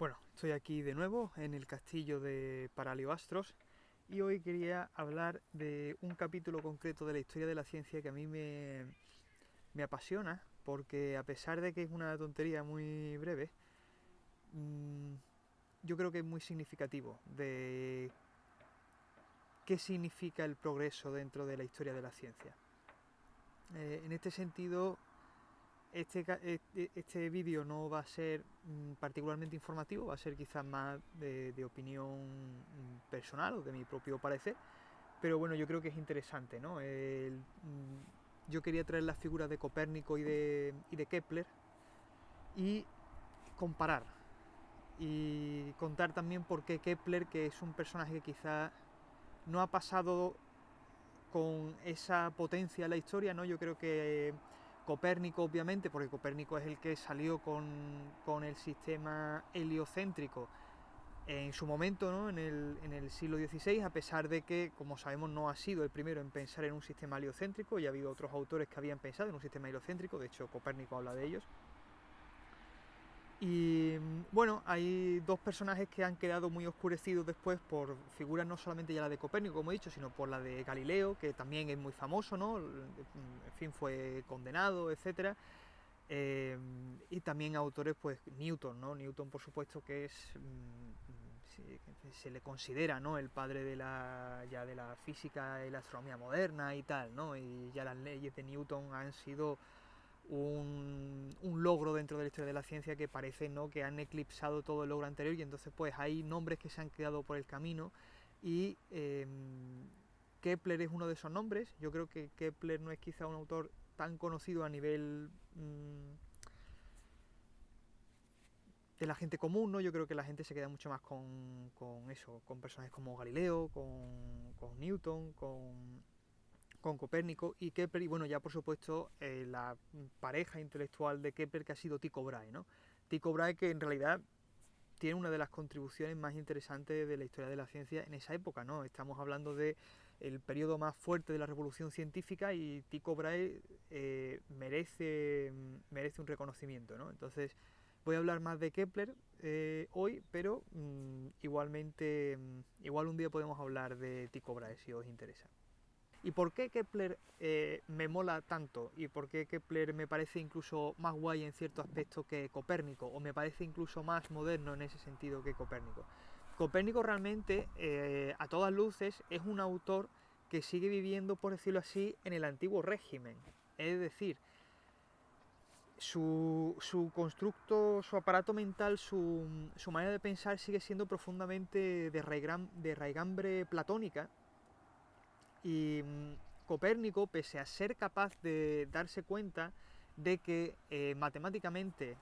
Bueno, estoy aquí de nuevo en el castillo de Paralioastros y hoy quería hablar de un capítulo concreto de la historia de la ciencia que a mí me apasiona, porque a pesar de que es una tontería muy breve, mmm, yo creo que es muy significativo de qué significa el progreso dentro de la historia de la ciencia. En este sentido, este vídeo no va a ser particularmente informativo, va a ser quizás más de opinión personal o de mi propio parecer, pero bueno, yo creo que es interesante, ¿no? Yo quería traer las figuras de Copérnico y de Kepler y comparar y contar también por qué Kepler, que es un personaje que quizás no ha pasado con esa potencia en la historia, ¿no? Yo creo que Copérnico, obviamente, porque Copérnico es el que salió con el sistema heliocéntrico en su momento, ¿no? en el siglo XVI, a pesar de que, como sabemos, no ha sido el primero en pensar en un sistema heliocéntrico, y ha habido otros autores que habían pensado en un sistema heliocéntrico, de hecho Copérnico habla de ellos. Y bueno, hay dos personajes que han quedado muy oscurecidos después por figuras no solamente ya la de Copérnico, como he dicho, sino por la de Galileo, que también es muy famoso, ¿no? En fin, fue condenado, etcétera. Y también autores, pues Newton, ¿no? Newton, por supuesto, que es se le considera, ¿no? El padre de la física y la astronomía moderna y tal, ¿no? Y ya las leyes de Newton han sido un logro dentro de la historia de la ciencia que parece, ¿no?, que han eclipsado todo el logro anterior, y entonces pues hay nombres que se han quedado por el camino y Kepler es uno de esos nombres. Yo creo que Kepler no es quizá un autor tan conocido a nivel de la gente común, ¿no? Yo creo que la gente se queda mucho más con eso, con personajes como Galileo, con Newton, con Copérnico y Kepler, y bueno, ya por supuesto la pareja intelectual de Kepler, que ha sido Tycho Brahe, ¿no? Tycho Brahe, que en realidad tiene una de las contribuciones más interesantes de la historia de la ciencia en esa época, ¿no? Estamos hablando de el periodo más fuerte de la revolución científica, y Tycho Brahe merece un reconocimiento, ¿no? Entonces voy a hablar más de Kepler hoy, pero igualmente igual un día podemos hablar de Tycho Brahe si os interesa. ¿Y por qué Kepler me mola tanto? ¿Y por qué Kepler me parece incluso más guay en cierto aspecto que Copérnico? ¿O me parece incluso más moderno en ese sentido que Copérnico? Copérnico realmente, a todas luces, es un autor que sigue viviendo, por decirlo así, en el antiguo régimen. Es decir, su constructo, su aparato mental, su manera de pensar sigue siendo profundamente de raigambre platónica. Y Copérnico, pese a ser capaz de darse cuenta de que matemáticamente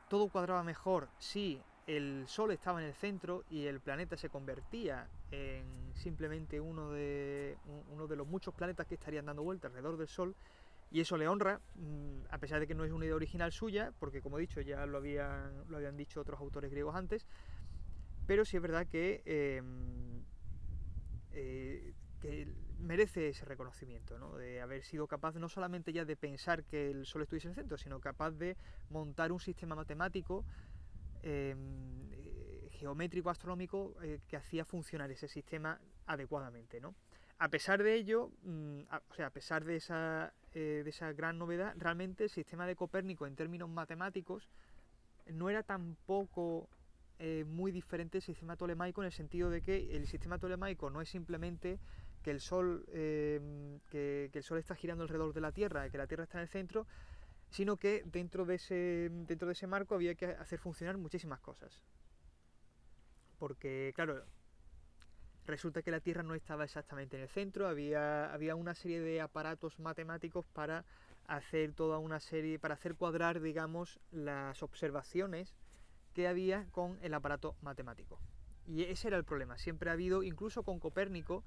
todo cuadraba mejor si el Sol estaba en el centro y el planeta se convertía en simplemente uno de los muchos planetas que estarían dando vueltas alrededor del Sol, y eso le honra, a pesar de que no es una idea original suya, porque como he dicho ya lo habían dicho otros autores griegos antes, pero sí es verdad que merece ese reconocimiento, ¿no? De haber sido capaz no solamente ya de pensar que el Sol estuviese en el centro, sino capaz de montar un sistema matemático geométrico, astronómico, que hacía funcionar ese sistema adecuadamente, ¿no? A pesar de ello, a pesar de esa gran novedad, realmente el sistema de Copérnico en términos matemáticos no era tampoco muy diferente del sistema tolemaico, en el sentido de que el sistema tolemaico no es simplemente que el Sol, que el Sol está girando alrededor de la Tierra, que la Tierra está en el centro, sino que dentro de ese marco había que hacer funcionar muchísimas cosas. Porque, claro, resulta que la Tierra no estaba exactamente en el centro, había una serie de aparatos matemáticos para hacer para hacer cuadrar, digamos, las observaciones que había con el aparato matemático. Y ese era el problema. Siempre ha habido, incluso con Copérnico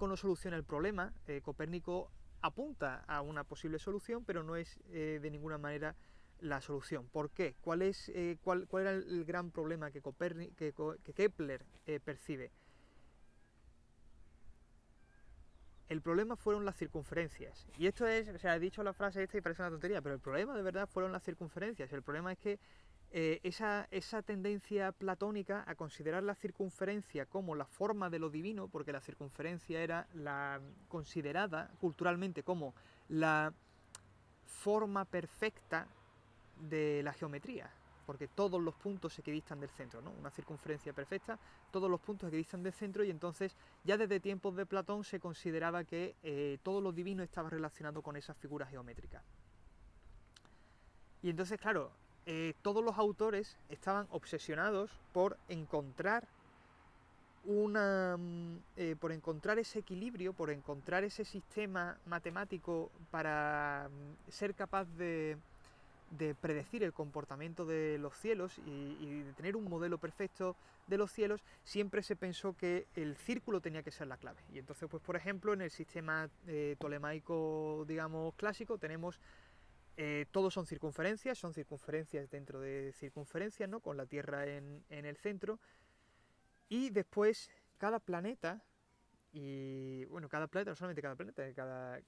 no soluciona el problema, Copérnico apunta a una posible solución, pero no es de ninguna manera la solución. ¿Por qué? ¿Cuál era el gran problema que Kepler percibe? El problema fueron las circunferencias. Y esto es, o sea, he dicho la frase esta y parece una tontería, pero el problema de verdad fueron las circunferencias. El problema es que esa tendencia platónica a considerar la circunferencia como la forma de lo divino, porque la circunferencia era considerada culturalmente como la forma perfecta de la geometría, porque todos los puntos se equidistan del centro, ¿no? Una circunferencia perfecta, todos los puntos equidistan del centro, y entonces ya desde tiempos de Platón se consideraba que todo lo divino estaba relacionado con esas figuras geométricas. Y entonces, claro, todos los autores estaban obsesionados por encontrar por encontrar ese equilibrio, por encontrar ese sistema matemático para ser capaz de predecir el comportamiento de los cielos y de tener un modelo perfecto de los cielos. Siempre se pensó que el círculo tenía que ser la clave. Y entonces, pues por ejemplo, en el sistema tolemaico, digamos, clásico, tenemos todos son circunferencias dentro de circunferencias, ¿no? Con la Tierra en el centro. Y después cada planeta, y bueno, cada planeta, no solamente cada planeta,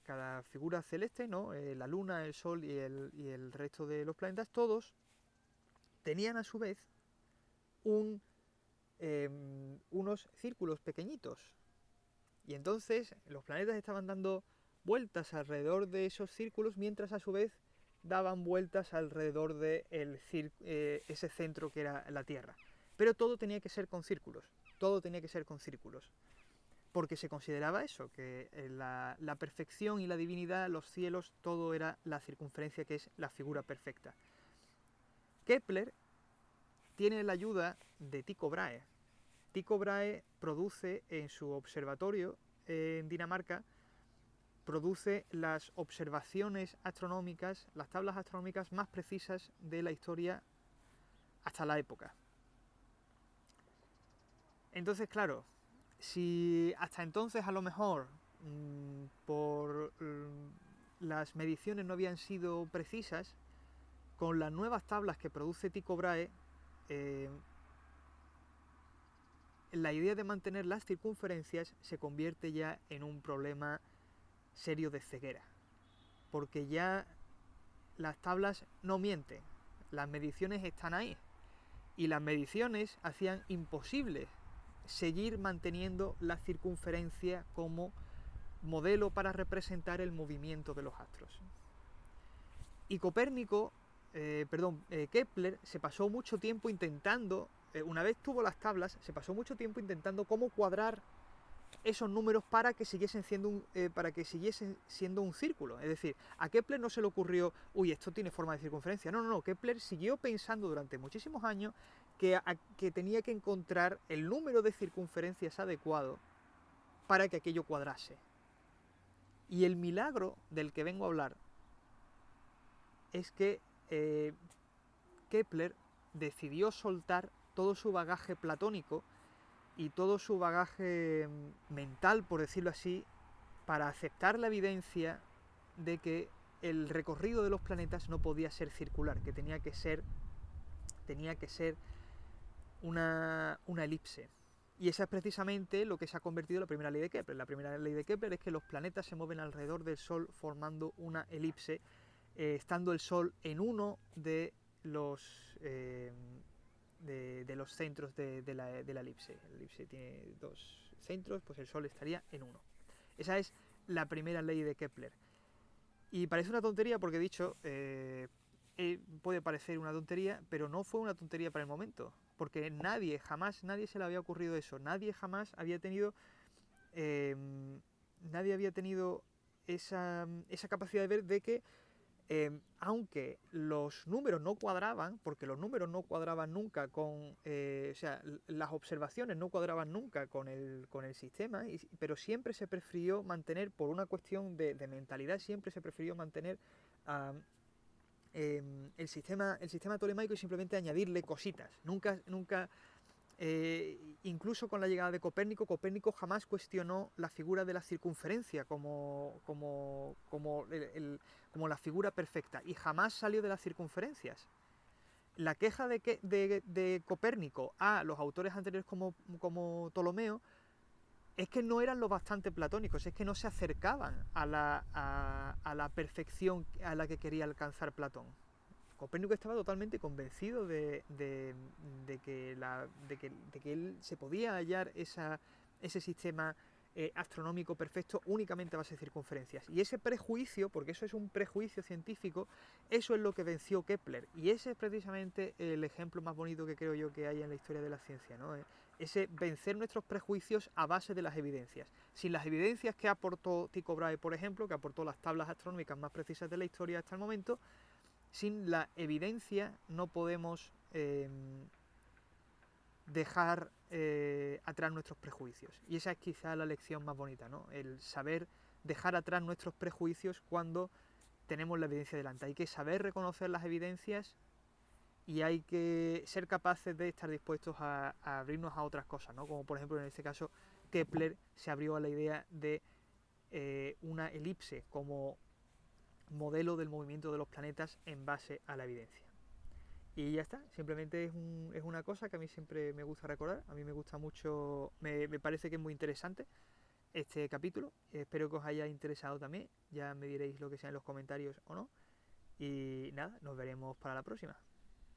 cada figura celeste, ¿no? La Luna, el Sol y el resto de los planetas, todos tenían a su vez unos círculos pequeñitos. Y entonces los planetas estaban dando vueltas alrededor de esos círculos, mientras a su vez daban vueltas alrededor de ese centro que era la Tierra. Pero todo tenía que ser con círculos, porque se consideraba eso, que la perfección y la divinidad, los cielos, todo era la circunferencia, que es la figura perfecta. Kepler tiene la ayuda de Tycho Brahe. Tycho Brahe produce en su observatorio en Dinamarca, produce las observaciones astronómicas, las tablas astronómicas más precisas de la historia hasta la época. Entonces, claro, si hasta entonces a lo mejor por las mediciones no habían sido precisas, con las nuevas tablas que produce Tycho Brahe, la idea de mantener las circunferencias se convierte ya en un problema serio de ceguera, porque ya las tablas no mienten, las mediciones están ahí, y las mediciones hacían imposible seguir manteniendo la circunferencia como modelo para representar el movimiento de los astros. Y Kepler se pasó mucho tiempo intentando, una vez tuvo las tablas, se pasó mucho tiempo intentando cómo cuadrar esos números para que siguiesen siendo un círculo. Es decir, a Kepler no se le ocurrió, uy, esto tiene forma de circunferencia. No, Kepler siguió pensando durante muchísimos años que tenía que encontrar el número de circunferencias adecuado para que aquello cuadrase. Y el milagro del que vengo a hablar es que Kepler decidió soltar todo su bagaje platónico y todo su bagaje mental, por decirlo así, para aceptar la evidencia de que el recorrido de los planetas no podía ser circular, que tenía que ser una elipse. Y esa es precisamente lo que se ha convertido en la primera ley de Kepler. La primera ley de Kepler es que los planetas se mueven alrededor del Sol formando una elipse, estando el Sol en uno de los centros de la elipse. La elipse tiene dos centros, pues el Sol estaría en uno. Esa es la primera ley de Kepler. Y parece una tontería porque, dicho, puede parecer una tontería, pero no fue una tontería para el momento, porque jamás nadie se le había ocurrido eso, nadie jamás había tenido esa capacidad de ver de que aunque los números no cuadraban, porque los números no cuadraban nunca las observaciones no cuadraban nunca con el sistema, pero siempre se prefirió mantener, por una cuestión de mentalidad, siempre se prefirió mantener el sistema tolemaico y simplemente añadirle cositas. Nunca incluso con la llegada de Copérnico jamás cuestionó la figura de la circunferencia como la figura perfecta, y jamás salió de las circunferencias. La queja de Copérnico a los autores anteriores como Ptolomeo es que no eran lo bastante platónicos, es que no se acercaban a la perfección a la que quería alcanzar Platón. Copérnico estaba totalmente convencido de que él se podía hallar ese sistema astronómico perfecto únicamente a base de circunferencias. Y ese prejuicio, porque eso es un prejuicio científico, eso es lo que venció Kepler. Y ese es precisamente el ejemplo más bonito que creo yo que hay en la historia de la ciencia, ¿no? Ese vencer nuestros prejuicios a base de las evidencias. Sin las evidencias que aportó Tycho Brahe, por ejemplo, que aportó las tablas astronómicas más precisas de la historia hasta el momento, sin la evidencia no podemos dejar atrás nuestros prejuicios. Y esa es quizá la lección más bonita, ¿no? El saber dejar atrás nuestros prejuicios cuando tenemos la evidencia delante. Hay que saber reconocer las evidencias y hay que ser capaces de estar dispuestos a abrirnos a otras cosas, ¿no? Como por ejemplo en este caso Kepler se abrió a la idea de una elipse como modelo del movimiento de los planetas en base a la evidencia. Y ya está, simplemente es una cosa que a mí siempre me gusta recordar, a mí me gusta mucho, me parece que es muy interesante este capítulo, espero que os haya interesado también, ya me diréis lo que sea en los comentarios o no, y nada, nos veremos para la próxima.